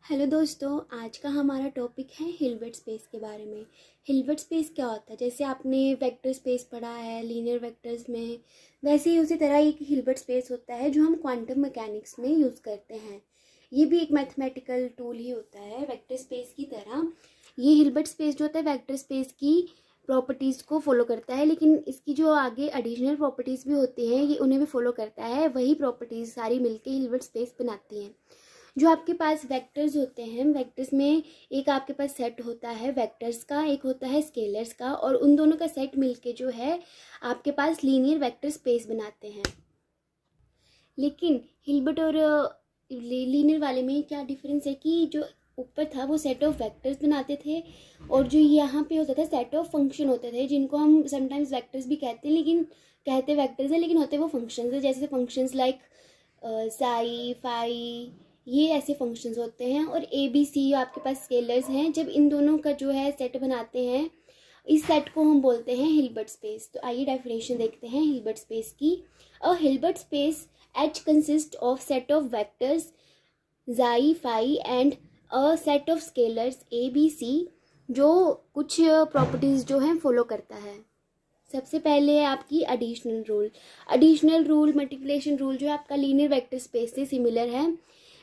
Hello दोस्तों, आज का हमारा टॉपिक है हिल्बर्ट स्पेस के बारे में। हिल्बर्ट स्पेस क्या होता है? जैसे आपने वेक्टर स्पेस पढ़ा है लीनियर वेक्टर्स में, वैसे ही उसी तरह एक हिल्बर्ट स्पेस होता है जो हम क्वांटम मैकेनिक्स में यूज़ करते हैं। ये भी एक मैथमेटिकल टूल ही होता है वेक्टर स्पेस की तरह। ये हिल्बर्ट स्पेस जो होता है वेक्टर स्पेस की प्रॉपर्टीज़ को फॉलो करता है, लेकिन इसकी जो आगे एडिशनल प्रॉपर्टीज़ भी होती हैं ये उन्हें भी फॉलो करता है। वही प्रॉपर्टीज़ सारी मिलकर हिल्बर्ट स्पेस बनाती हैं। जो आपके पास वेक्टर्स होते हैं, वेक्टर्स में एक आपके पास सेट होता है वेक्टर्स का, एक होता है स्केलर्स का, और उन दोनों का सेट मिलके जो है आपके पास लीनियर वेक्टर स्पेस बनाते हैं। लेकिन हिल्बर्ट और लीनियर वाले में क्या डिफरेंस है कि जो ऊपर था वो सेट ऑफ वेक्टर्स बनाते थे, और जो यहाँ पे होता था सेट ऑफ फंक्शन होते थे, जिनको हम समटाइम्स वेक्टर्स भी कहते हैं, लेकिन कहते वेक्टर्स हैं लेकिन होते वो फंक्शंस है। जैसे फंक्शंस लाइक साई, फाई, ये ऐसे फंक्शंस होते हैं। और ए बी सी आपके पास स्केलर्स हैं। जब इन दोनों का जो है सेट बनाते हैं, इस सेट को हम बोलते हैं हिल्बर्ट स्पेस। तो आइए डेफिनेशन देखते हैं हिल्बर्ट स्पेस की। A Hilbert space H consist of set of vectors chi, phi and a set of scalars a b c, जो कुछ प्रॉपर्टीज जो हैं फॉलो करता है। सबसे पहले है आपकी additional rule. Additional rule multiplication rule जो है आपका लीनियर वेक्टर स्पेस से सिमिलर है।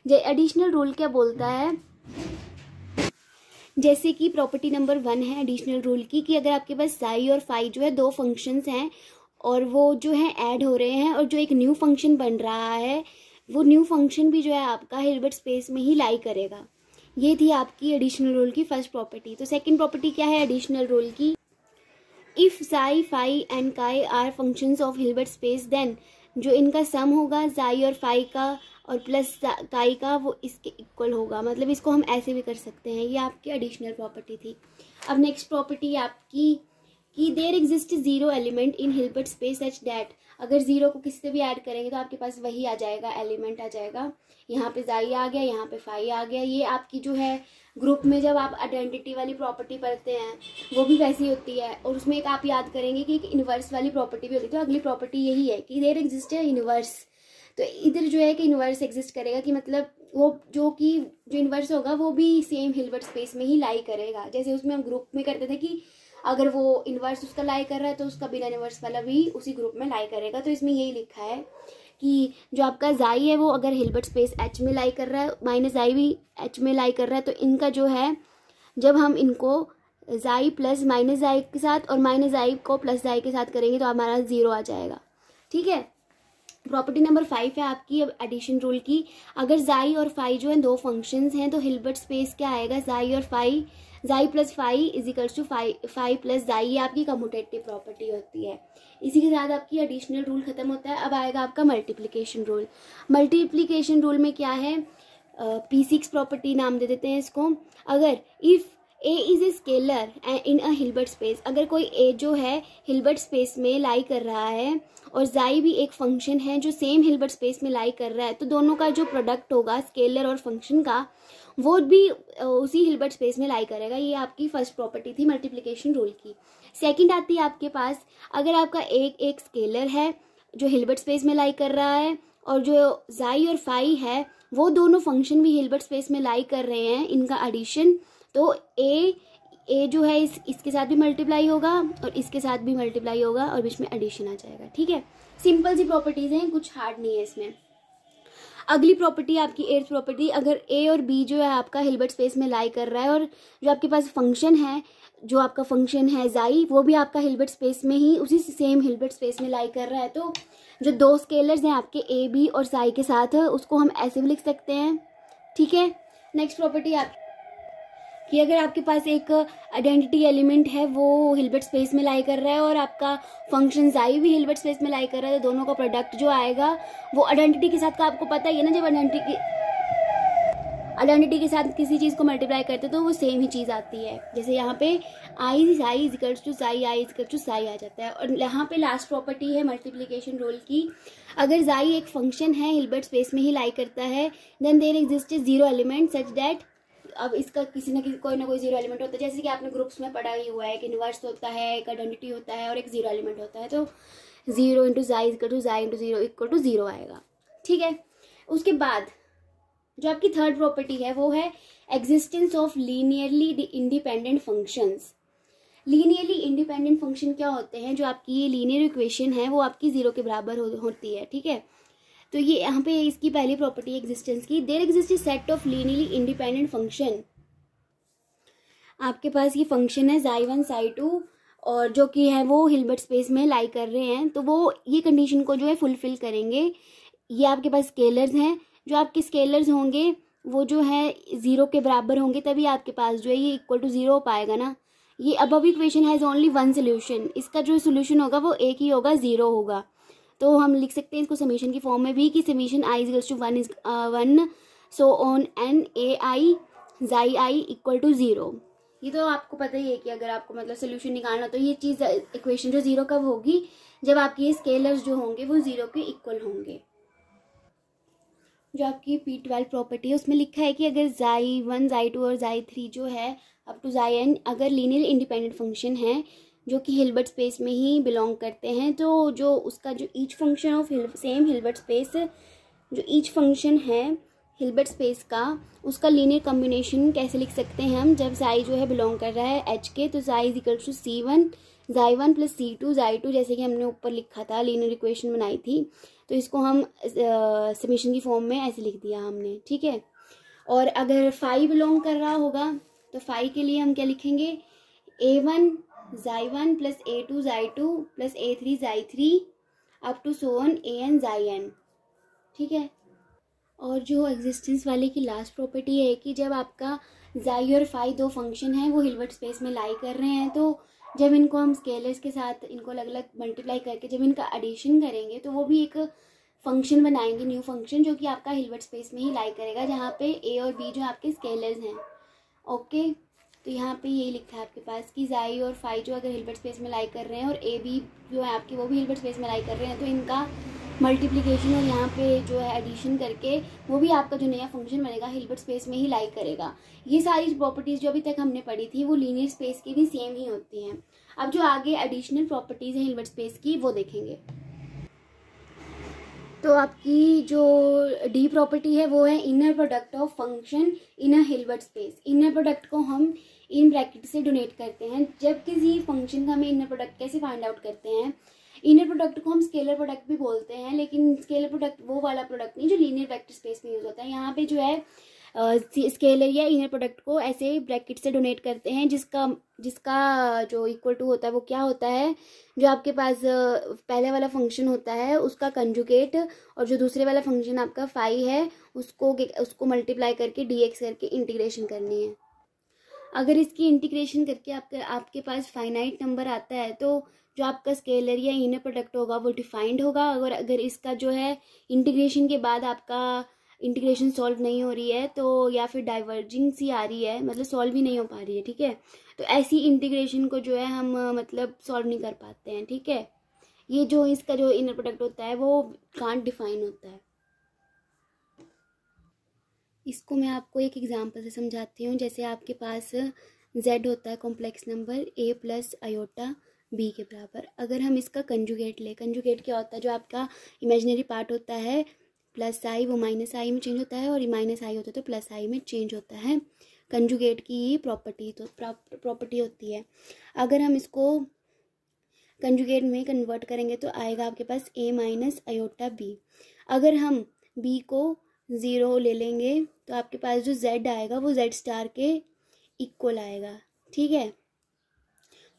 एडिशनल रूल क्या बोलता है, जैसे कि प्रॉपर्टी नंबर 1 है एडिशनल रूल की, कि अगर आपके पास साई और फाई जो है दो फंक्शंस हैं और वो जो है ऐड हो रहे हैं, और जो एक न्यू फंक्शन बन रहा है वो न्यू फंक्शन भी जो है आपका हिल्बर्ट स्पेस में ही लाई करेगा। ये थी आपकी एडिशनल रूल की फर्स्ट प्रॉपर्टी। तो सेकंड प्रॉपर्टी क्या है एडिशनल रूल की, if psi, phi and chi are functions of Hilbert space, then जो इनका सम होगा साई और फाई का और प्लस काई का, वो इसके इक्वल होगा। मतलब इसको हम ऐसे भी कर सकते हैं। ये आपकी एडिशनल प्रॉपर्टी थी। अब नेक्स्ट प्रॉपर्टी आपकी कि there exist zero element in Hilbert space such that, अगर जीरो को किसी से भी ऐड करेंगे तो आपके पास वही आ जाएगा, एलिमेंट आ जाएगा। यहाँ पे जाई आ गया, यहाँ पे फाई आ गया। ये आपकी जो है ग्रुप में जब आप आइडेंटिटी वाली प्रॉपर्टी पढ़ते हैं वो भी वैसी होती है, और उसमें एक आप याद करेंगे कि एक इन्वर्स वाली प्रॉपर्टी भी होती है। तो अगली प्रॉपर्टी यही है कि देयर एग्जिस्ट है इन्वर्स। तो इधर जो है कि इन्वर्स एग्जिस्ट करेगा, कि मतलब वो जो इन्वर्स होगा वो भी सेम हिल्बर्ट स्पेस में ही लाई करेगा। जैसे उसमें हम ग्रुप में करते थे कि अगर वो इन्वर्स उसका लाई कर रहा है तो उसका बिना इन्वर्स वाला भी उसी ग्रुप में लाई करेगा। तो इसमें यही लिखा है कि जो आपका जाई है वो अगर हिल्बर्ट स्पेस एच में लाई कर रहा है, माइनस आई भी एच में लाई कर रहा है, तो इनका जो है जब हम इनको जाई प्लस माइनस जाई के साथ और माइनस जाई को प्लस जाई के साथ करेंगे तो हमारा जीरो आ जाएगा। ठीक है। प्रॉपर्टी नंबर 5 है आपकी अब एडिशन रूल की। अगर जाई और फाई जो है दो फंक्शंस हैं तो हिल्बर्ट स्पेस क्या आएगा, जाई और phi, xi plus phi is equals to phi plus xi. ये आपकी कम्यूटेटिव प्रॉपर्टी होती है। इसी के साथ आपकी एडिशनल रूल खत्म होता है। अब आएगा आपका मल्टीप्लिकेशन रूल। मल्टीप्लिकेशन रूल में क्या है, P6 प्रॉपर्टी नाम दे देते हैं इसको। अगर if A is a scalar in a Hilbert space, अगर कोई ए जो है हिल्बर्ट स्पेस में लाई कर रहा है और जाई भी एक फंक्शन है जो सेम हिल्बर्ट स्पेस में लाई कर रहा है, तो दोनों का जो प्रोडक्ट होगा स्केलर और फंक्शन का वो भी उसी हिल्बर्ट स्पेस में लाई करेगा। ये आपकी फर्स्ट प्रॉपर्टी थी मल्टीप्लिकेशन रूल की। सेकंड आती है आपके पास, अगर आपका एक स्केलर है जो हिल्बर्ट स्पेस में लाई कर रहा है और जो जाई और फाई है वो दोनों फंक्शन भी हिल्बर्ट स्पेस में लाई कर रहे हैं, इनका एडिशन, तो ए जो है इसके साथ भी मल्टीप्लाई होगा और इसके साथ भी मल्टीप्लाई होगा और बीच में एडिशन आ जाएगा। ठीक है। सिंपल सी प्रॉपर्टीज हैं, कुछ हार्ड नहीं है इसमें। अगली प्रॉपर्टी आपकी 8th प्रॉपर्टी, अगर ए और बी जो है आपका हिल्बर्ट स्पेस में लाई कर रहा है और जो आपके पास फंक्शन है, जो आपका फंक्शन है जाई, वो भी आपका हिल्बर्ट स्पेस में ही उसी सेम हिल्बर्ट स्पेस में लाई कर रहा है, तो जो दो स्केलर्स हैं आपके ए बी और साई के साथ उसको हम ऐसे भी लिख सकते हैं। ठीक है। नेक्स्ट प्रॉपर्टी आप कि अगर आपके पास एक आइडेंटिटी एलिमेंट है वो हिल्बर्ट स्पेस में लाई कर रहा है और आपका फंक्शन जाई भी हिल्बर्ट स्पेस में लाई कर रहा है, तो दोनों का प्रोडक्ट जो आएगा वो आइडेंटिटी के साथ का आपको पता ही है ना, जब आइडेंटिटी के साथ किसी चीज़ को मल्टीप्लाई करते तो वो सेम ही चीज़ आती है। जैसे यहाँ पे I psi is equals to psi, I is equals to psi आ जाता है। और यहाँ पे लास्ट प्रॉपर्टी है मल्टीप्लिकेशन रूल की, अगर जाई एक फंक्शन है हिल्बर्ट स्पेस में ही लाई करता है, then there exist zero element such that, अब इसका किसी ना कोई जीरो एलिमेंट होता है। जैसे कि आपने ग्रुप्स में पढ़ा ही हुआ है, एक इन्वर्स होता है, एक आइडेंटिटी होता है और एक जीरो एलिमेंट होता है। तो zero into xi equal to xi into zero equal to zero आएगा। ठीक है। उसके बाद जो आपकी थर्ड प्रॉपर्टी है वो है existence of linearly independent functions. Linearly independent function क्या होते हैं? जो आपकी ये लीनियर इक्वेशन है वो आपकी जीरो के बराबर होती है, ठीक है। तो ये यहाँ पे इसकी पहली प्रॉपर्टी एग्जिस्टेंस की, there exist a set of linearly independent function. आपके पास ये फंक्शन है xi1 xi2 और जो कि है वो हिल्बर्ट स्पेस में लाई कर रहे हैं, तो वो ये कंडीशन को जो है फुलफिल करेंगे। ये आपके पास स्केलर्स हैं, जो आपके स्केलर्स होंगे वो जो है जीरो के बराबर होंगे, तभी आपके पास जो है ये इक्वल टू जीरो हो पाएगा ना। ये above equation has only one solution, इसका जो सोल्यूशन होगा वो एक ही होगा, जीरो होगा। तो हम लिख सकते हैं इसको समीशन की फॉर्म में भी कि summation i equals to one so on n a i chi i equal to zero. ये तो आपको पता ही है कि अगर आपको मतलब सोल्यूशन निकालना तो ये चीज़ इक्वेशन जो जीरो कब होगी, जब आपके ये स्केलर्स जो होंगे वो जीरो के इक्वल होंगे। जो आपकी P12 प्रॉपर्टी है उसमें लिखा है कि अगर xi1 xi2 और xi3 जो है अप टू xn अगर लीनियर इंडिपेंडेंट फंक्शन है जो कि हिल्बर्ट स्पेस में ही बिलोंग करते हैं, तो जो उसका जो each function of same Hilbert space, जो ईच फंक्शन है हिल्बर्ट स्पेस का, उसका लीनियर कॉम्बिनेशन कैसे लिख सकते हैं हम? जब साई जो है बिलोंग कर रहा है एच के, तो psi is equal to C1 xi1 plus C2 xi2, जैसे कि हमने ऊपर लिखा था, लीनियर इक्वेशन बनाई थी, तो इसको हम समीशन की फॉर्म में ऐसे लिख दिया हमने, ठीक है। और अगर फाई बिलोंग कर रहा होगा तो फाई के लिए हम क्या लिखेंगे? A1 xi1 plus A2 xi2 plus A3 xi3 up to so on AN xin, ठीक है। और जो एग्जिस्टेंस वाले की लास्ट प्रॉपर्टी है कि जब आपका जाई और फाई दो फंक्शन हैं वो हिल्बर्ट स्पेस में लाई कर रहे हैं, तो जब इनको हम स्केलर्स के साथ इनको अलग अलग मल्टीप्लाई करके जब इनका एडिशन करेंगे तो वो भी एक फंक्शन बनाएंगे, न्यू फंक्शन, जो कि आपका हिल्बर्ट स्पेस में ही लाई करेगा, जहाँ पे ए और बी जो आपके स्केलर्स हैं। ओके, तो यहाँ पे यही लिखा है आपके पास कि जाई और फाई जो अगर हिल्बर्ट स्पेस में लाई कर रहे हैं और ए बी जो है आपके वो भी हिल्बर्ट स्पेस में लाई कर रहे हैं, तो इनका मल्टीप्लिकेशन और यहाँ पे जो है एडिशन करके वो भी आपका जो नया फंक्शन बनेगा हिल्बर्ट स्पेस में ही लाई करेगा। ये सारी प्रॉपर्टीज़ जो अभी तक हमने पढ़ी थी वो लीनियर स्पेस की भी सेम ही होती हैं। अब जो आगे एडिशनल प्रॉपर्टीज़ हैं हिल्बर्ट स्पेस की वो देखेंगे। तो आपकी जो डी प्रॉपर्टी है वो है inner product of function in a Hilbert space. Inner product को हम इन ब्रैकेट से डोनेट करते हैं। जब किसी फंक्शन का हम इनर प्रोडक्ट कैसे फाइंड आउट करते हैं? इनर प्रोडक्ट को हम स्केलर प्रोडक्ट भी बोलते हैं, लेकिन स्केलर प्रोडक्ट वो वाला प्रोडक्ट नहीं जो लीनियर वेक्टर स्पेस में यूज होता है। यहाँ पे जो है स्केलर या इनर प्रोडक्ट को ऐसे ब्रैकेट से डोनेट करते हैं जिसका जो इक्वल टू होता है वो क्या होता है? जो आपके पास पहले वाला फंक्शन होता है उसका कंजुगेट, और जो दूसरे वाला फंक्शन आपका फाई है उसको मल्टीप्लाई करके dx करके इंटीग्रेशन करनी है। अगर इसकी इंटीग्रेशन करके आपके पास फाइनाइट नंबर आता है तो जो आपका स्केलर या इनर प्रोडक्ट होगा वो डिफाइंड होगा। अगर इसका जो है इंटीग्रेशन के बाद आपका इंटीग्रेशन सॉल्व नहीं हो रही है तो, या फिर डाइवर्जिंग सी आ रही है, मतलब सॉल्व ही नहीं हो पा रही है, ठीक है, तो ऐसी इंटीग्रेशन को जो है हम मतलब सॉल्व नहीं कर पाते हैं, ठीक है। ये जो इसका जो इनर प्रोडक्ट होता है वो कांट डिफाइन होता है। इसको मैं आपको एक एग्जांपल से समझाती हूँ। जैसे आपके पास z होता है complex number a plus iota b के बराबर। अगर हम इसका कंजुगेट ले, कंजुगेट क्या होता है? जो आपका इमेजिनरी पार्ट होता है प्लस आई वो माइनस आई में चेंज होता है, और माइनस आई होता है तो प्लस आई में चेंज होता है। कंजुगेट की ये प्रॉपर्टी होती है। अगर हम इसको कंजुगेट में कन्वर्ट करेंगे तो आएगा आपके पास a माइनस आयोटा b। अगर हम b को ज़ीरो ले लेंगे तो आपके पास जो z आएगा वो z स्टार के इक्वल आएगा, ठीक है।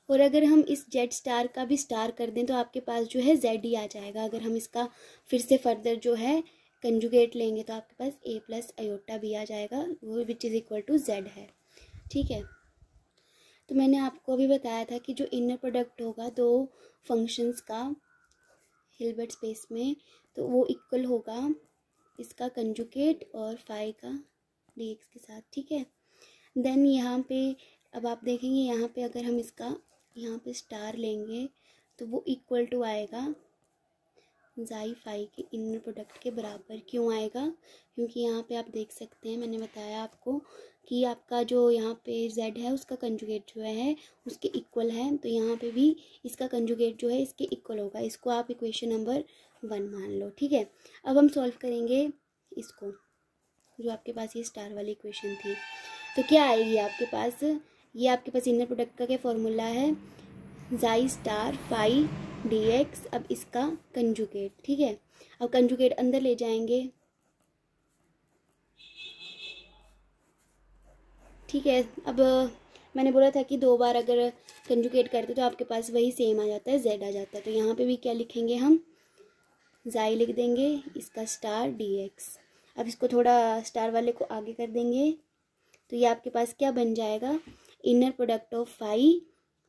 और अगर हम इस z स्टार का भी स्टार कर दें तो आपके पास जो है z ही आ जाएगा। अगर हम इसका फिर से फर्दर जो है कंजुगेट लेंगे तो आपके पास a प्लस आयोटा भी आ जाएगा, वो which is equal to z है, ठीक है। तो मैंने आपको अभी बताया था कि जो इनर प्रोडक्ट होगा दो फंक्शंस का हिल्बर्ट स्पेस में, तो वो इक्वल होगा इसका कंजुगेट और फाई का dx के साथ, ठीक है। देन यहाँ पे अब आप देखेंगे यहाँ पे अगर हम इसका यहाँ पे स्टार लेंगे तो वो इक्वल टू आएगा जाई फाई के इनर प्रोडक्ट के बराबर। क्यों आएगा? क्योंकि यहाँ पे आप देख सकते हैं, मैंने बताया आपको कि आपका जो यहाँ पे z है उसका कंजुगेट जो है उसके इक्वल है, तो यहाँ पे भी इसका कंजुगेट जो है इसके इक्वल होगा। इसको आप इक्वेशन नंबर 1 मान लो, ठीक है। अब हम सॉल्व करेंगे इसको। जो आपके पास ये स्टार वाली इक्वेशन थी। तो क्या आएगी आपके पास, ये आपके पास इनर प्रोडक्ट का क्या फॉर्मूला है, जाई स्टार फाई dx। अब इसका कंजुगेट, ठीक है। अब कंजुगेट अंदर ले जाएंगे, ठीक है। अब मैंने बोला था कि 2 बार अगर कंजुगेट करते तो आपके पास वही सेम आ जाता है, z आ जाता है। तो यहाँ पे भी क्या लिखेंगे हम, जाई लिख देंगे, इसका स्टार dx। अब इसको थोड़ा स्टार वाले को आगे कर देंगे, तो ये आपके पास क्या बन जाएगा, इनर प्रोडक्ट ऑफ फाई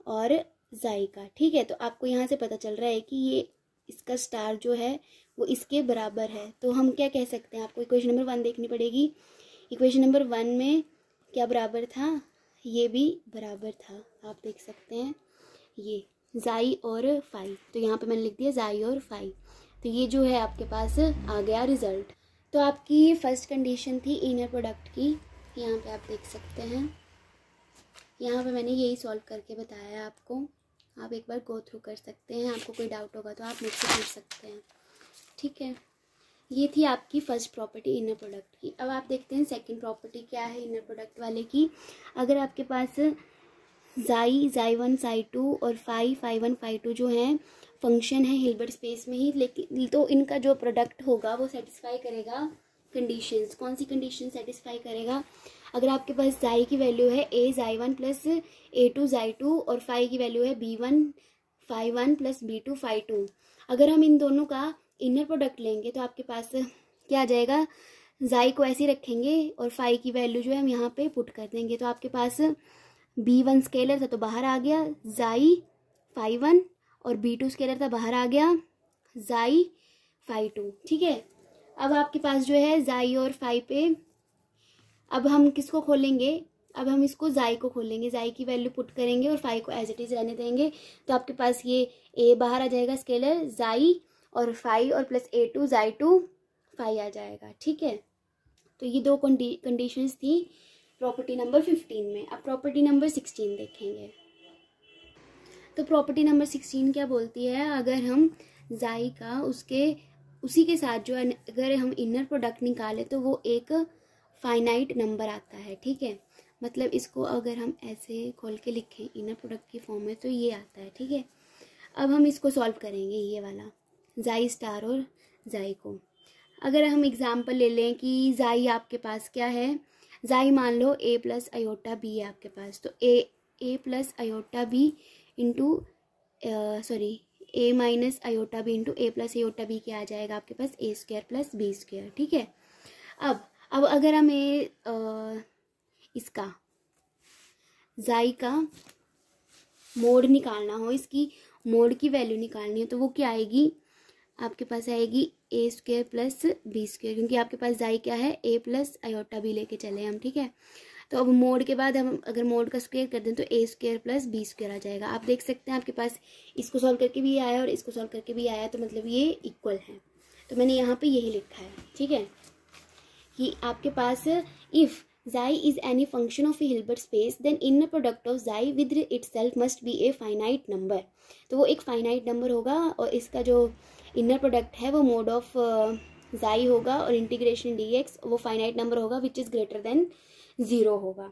और जाई का, ठीक है। तो आपको यहाँ से पता चल रहा है कि ये इसका स्टार जो है वो इसके बराबर है। तो हम क्या कह सकते हैं, आपको इक्वेशन नंबर 1 देखनी पड़ेगी। इक्वेशन नंबर 1 में क्या बराबर था, ये भी बराबर था, आप देख सकते हैं, ये जाई और फाई। तो यहाँ पे मैंने लिख दिया जाई और फाई। तो ये जो है आपके पास आ गया रिजल्ट। तो आपकी फर्स्ट कंडीशन थी इनर प्रोडक्ट की, यहाँ पे आप देख सकते हैं। यहाँ पे मैंने यही सॉल्व करके बताया है आपको, आप एक बार गो थ्रू कर सकते हैं। आपको कोई डाउट होगा तो आप मुझसे पूछ सकते हैं, ठीक है। ये थी आपकी फर्स्ट प्रॉपर्टी इनर प्रोडक्ट की। अब आप देखते हैं सेकंड प्रॉपर्टी क्या है इनर प्रोडक्ट वाले की। अगर आपके पास जाई 1 जाई 2 और फाई 1 फाई 2 जो हैं फंक्शन है हिल्बर्ट स्पेस में ही, लेकिन तो इनका जो प्रोडक्ट होगा वो सेटिस्फाई करेगा कंडीशंस। कौन सी कंडीशन सेटिस्फाई करेगा, अगर आपके पास जाई की वैल्यू है a जाई 1 प्लस a2 जाई 2 और फाई की वैल्यू है b1 phi 1 plus b2 phi 2, अगर हम इन दोनों का इनर प्रोडक्ट लेंगे तो आपके पास क्या आ जाएगा, जाई को ऐसे रखेंगे और फाई की वैल्यू जो है हम यहाँ पे पुट कर देंगे। तो आपके पास b1 स्केलर था तो बाहर आ गया जाई फाई 1, और b2 स्केलर था बाहर आ गया जाई फाई 2, ठीक है। अब आपके पास जो है जाई और फाई पे अब हम किसको खोलेंगे, अब हम इसको जाई को खोलेंगे, जाई की वैल्यू पुट करेंगे और फाई को एज इट इज रहने देंगे। तो आपके पास ये ए बाहर आ जाएगा स्केलर जाई और फाई और प्लस a2 जाई 2 फाई आ जाएगा, ठीक है। तो ये 2 कंडीशंस थी प्रॉपर्टी नंबर 15 में। अब प्रॉपर्टी नंबर 16 देखेंगे। तो प्रॉपर्टी नंबर 16 क्या बोलती है, अगर हम जाई का उसी के साथ जो है अगर हम इनर प्रोडक्ट निकाले तो वो एक फाइनाइट नंबर आता है, ठीक है। मतलब इसको अगर हम ऐसे खोल के लिखें इनर प्रोडक्ट की फॉर्म में तो ये आता है, ठीक है। अब हम इसको सॉल्व करेंगे, ये वाला जाई स्टार और जाई को। अगर हम एग्जांपल ले लें कि जाई आपके पास क्या है, जाई मान लो a प्लस आयोटा बी है आपके पास, तो a plus iota b into a minus iota b into a plus iota b क्या आ जाएगा आपके पास, a square plus b square, ठीक है। अब अगर हमें इसका जाई का मोड निकालना हो, इसकी मोड की वैल्यू निकालनी है, तो वो क्या आएगी आपके पास, आएगी a square plus b square, क्योंकि आपके पास जाई क्या है a प्लस आयोटा बी लेके चले हम, ठीक है। तो अब मोड के बाद हम अगर मोड का स्क्वायर कर दें तो a square plus b square आ जाएगा। आप देख सकते हैं आपके पास इसको सॉल्व करके भी आया और इसको सॉल्व करके भी आया, तो मतलब ये इक्वल है। तो मैंने यहाँ पे यही लिखा है, ठीक है, कि आपके पास if xi is any function of a Hilbert space then inner product of xi with itself must be a finite number। तो वो एक फाइनाइट नंबर होगा और इसका जो इनर प्रोडक्ट है वो मोड ऑफ xi होगा और इंटीग्रेशन dx वो फाइनाइट नंबर होगा विच इज ग्रेटर देन 0 होगा।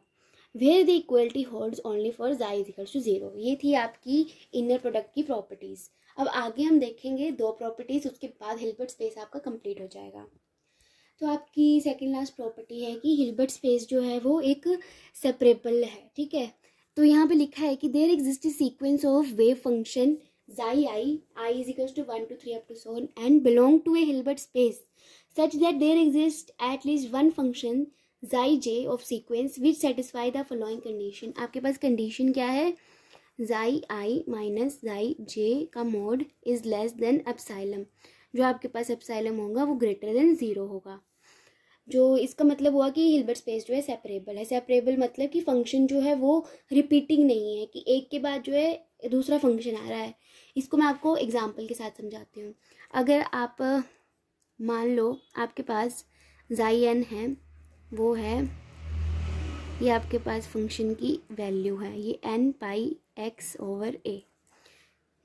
Where the equality holds only for xi is equal to 0। ये थी आपकी इनर प्रोडक्ट की प्रॉपर्टीज। अब आगे हम देखेंगे 2 प्रॉपर्टीज, उसके बाद हिल्बर्ट स्पेस आपका कंप्लीट हो जाएगा। तो आपकी सेकेंड लास्ट प्रॉपर्टी है कि हिल्बर्ट स्पेस जो है वो एक सेपरेबल है, ठीक है। तो यहाँ पे लिखा है कि there exist sequence of wave function xi I is equals to 1 to 3 up to so on and belong to a Hilbert space such that there exists at least one function xi j of sequence which satisfy the following condition। आपके पास condition क्या है, xi I minus xi j का mode is less than epsilon, जो आपके पास epsilon होगा वो greater than 0 होगा। जो इसका मतलब हुआ कि हिल्बर्ट स्पेस जो है सेपरेबल है। सेपरेबल मतलब कि फंक्शन जो है वो रिपीटिंग नहीं है कि एक के बाद जो है दूसरा फंक्शन आ रहा है। इसको मैं आपको एग्जांपल के साथ समझाती हूँ। अगर आप मान लो आपके पास xi n है, वो है ये आपके पास फंक्शन की वैल्यू है, ये n pi x over a,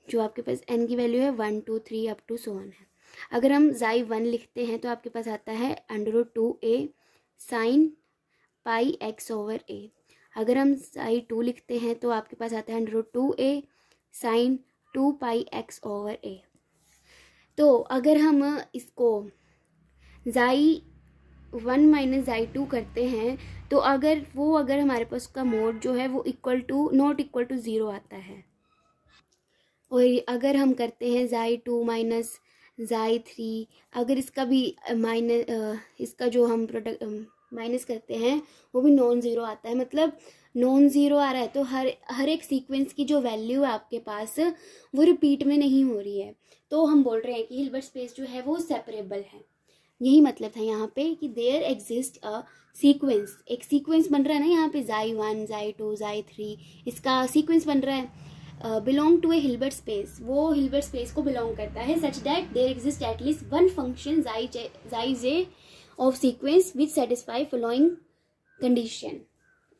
जो आपके पास n की वैल्यू है 1 2 3 अप टू सो ऑन है। अगर हम xi 1 लिखते हैं तो आपके पास आता है √2a sine pi x over a. अगर हम साई 2 लिखते हैं तो आपके पास आता है √2a साइन 2 पाई एक्स ओवर ए। तो अगर हम इसको जाई 1 माइनस जाई 2 करते हैं तो अगर हमारे पास का मोड जो है वो नॉट इक्वल टू 0 आता है। और अगर हम करते हैं जाई 2 माइनस जाई 3, अगर इसका भी इसका जो हम प्रोडक्ट माइनस करते हैं वो भी नॉन ज़ीरो आता है। मतलब नॉन ज़ीरो आ रहा है तो हर एक सीक्वेंस की जो वैल्यू है आपके पास वो रिपीट में नहीं हो रही है, तो हम बोल रहे हैं कि हिल्बर्ट स्पेस जो है वो सेपरेबल है। यही मतलब था यहाँ पे कि देयर एग्जिस्ट अ सीक्वेंस, एक सीक्वेंस बन रहा है ना यहाँ पे, जाई 1 जाई 2 जाई 3, इसका सीक्वेंस बन रहा है, belong to a Hilbert space, वो हिल्बर्ट स्पेस को बिलोंग करता है, such that there exist at least one function chi j of sequence which satisfy following condition.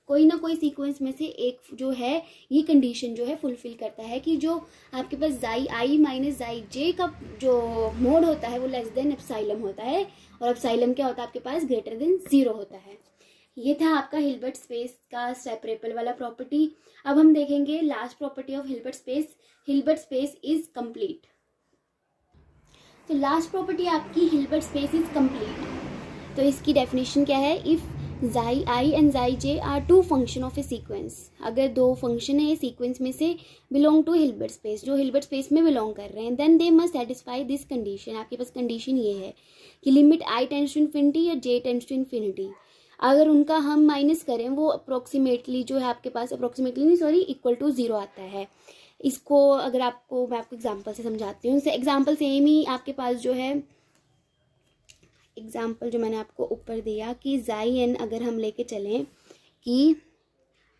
कोई ना कोई सीक्वेंस में से एक जो है ये कंडीशन जो है फुलफिल करता है कि जो आपके पास जाई आई माइनस जाई जे का जो मोड होता है वो लेस देन एप्सिलॉन होता है, और एप्सिलॉन क्या होता है आपके पास, ग्रेटर देन 0 होता है। ये था आपका हिल्बर्ट स्पेस का सेपरेबल वाला प्रॉपर्टी। अब हम देखेंगे last property of Hilbert space, Hilbert space is complete. तो लास्ट प्रॉपर्टी आपकी हिल्बर्ट स्पेस इज कंप्लीट। तो इसकी डेफिनेशन क्या है, इफ जाई i and xi j are two function of a sequence, अगर दो फंक्शन है सीक्वेंस में से बिलोंग टू हिल्बर्ट स्पेस, जो हिल्बर्ट स्पेस में बिलोंग कर रहे हैं, then they must satisfy this condition. आपके पास कंडीशन ये है कि limit i tends to infinity या जे टेंड्स टू इन्फिनिटी, अगर उनका हम माइनस करें वो अप्रोक्सीमेटली जो है आपके पास इक्वल टू 0 आता है। इसको अगर मैं आपको एग्जांपल से समझाती हूँ। एग्जांपल सेम ही आपके पास जो है, एग्जांपल जो मैंने आपको ऊपर दिया कि जाई एन अगर हम लेके चलें कि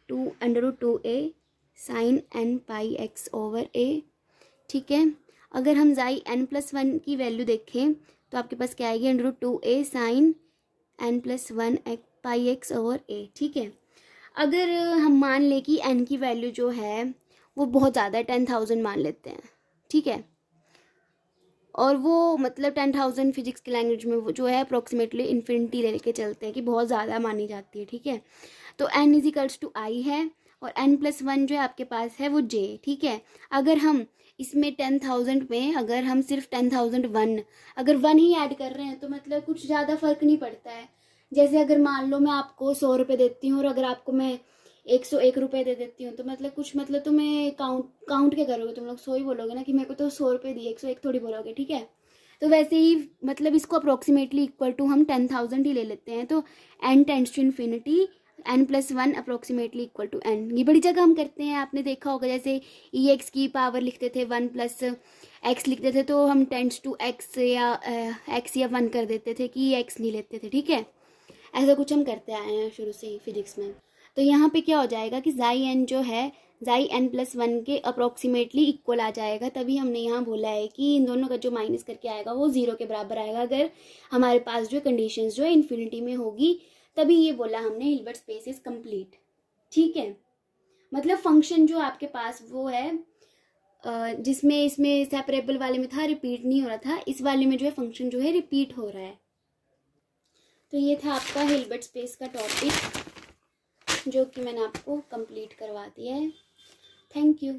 2√2a sine n pi x over a, ठीक है। अगर हम जाई n+1 की वैल्यू देखें तो आपके पास क्या आएगी, √2a sine n+1 pi x over a, ठीक है। अगर हम मान लें कि n की वैल्यू जो है वो बहुत ज़्यादा है, 10,000 मान लेते हैं, ठीक है, और वो मतलब 10,000 फिजिक्स की लैंग्वेज में वो जो है अप्रोक्सीमेटली इन्फिनिटी लेके चलते हैं कि बहुत ज़्यादा मानी जाती है, ठीक है। तो n इजिकल्स टू आई है और n+1 जो है आपके पास है वो j, ठीक है। अगर हम इसमें 10,000 में अगर हम सिर्फ 10,001 अगर 1 ही ऐड कर रहे हैं तो मतलब कुछ ज़्यादा फर्क नहीं पड़ता है। जैसे अगर मान लो मैं आपको 100 रुपये देती हूँ और अगर आपको मैं 101 रुपये दे देती हूँ तो मतलब तुम्हें काउंट क्या करोगे, तुम लोग 100 ही बोलोगे ना कि मेरे को तो 100 रुपये दिए, 101 थोड़ी बोलोगे, ठीक है। तो वैसे ही मतलब इसको अप्रोक्सीमेटली इक्वल टू हम 10,000 ही ले लेते हैं, तो n tends to infinity n+1 approximately equal to n। ये बड़ी जगह हम करते हैं, आपने देखा होगा, जैसे ex की पावर लिखते थे 1 + x लिखते थे तो हम टेंड्स टू x या 1 कर देते थे कि x नहीं लेते थे, ठीक है। ऐसा कुछ हम करते आए हैं शुरू से ही फिजिक्स में। तो यहाँ पे क्या हो जाएगा कि जाई n जो है जाई n+1 के अप्रोक्सीमेटली इक्वल आ जाएगा, तभी हमने यहाँ बोला है कि इन दोनों का जो माइनस करके आएगा वो 0 के बराबर आएगा। अगर हमारे पास जो कंडीशंस जो है इन्फिनिटी में होगी तभी ये बोला हमने हिल्बर्ट स्पेस इज कंप्लीट, ठीक है। मतलब फंक्शन जो आपके पास वो है जिसमें इसमें सेपरेबल वाले में था रिपीट नहीं हो रहा था, इस वाले में जो है फंक्शन जो है रिपीट हो रहा है। तो ये था आपका हिल्बर्ट स्पेस का टॉपिक जो कि मैंने आपको कंप्लीट करवा दिया है। Thank you.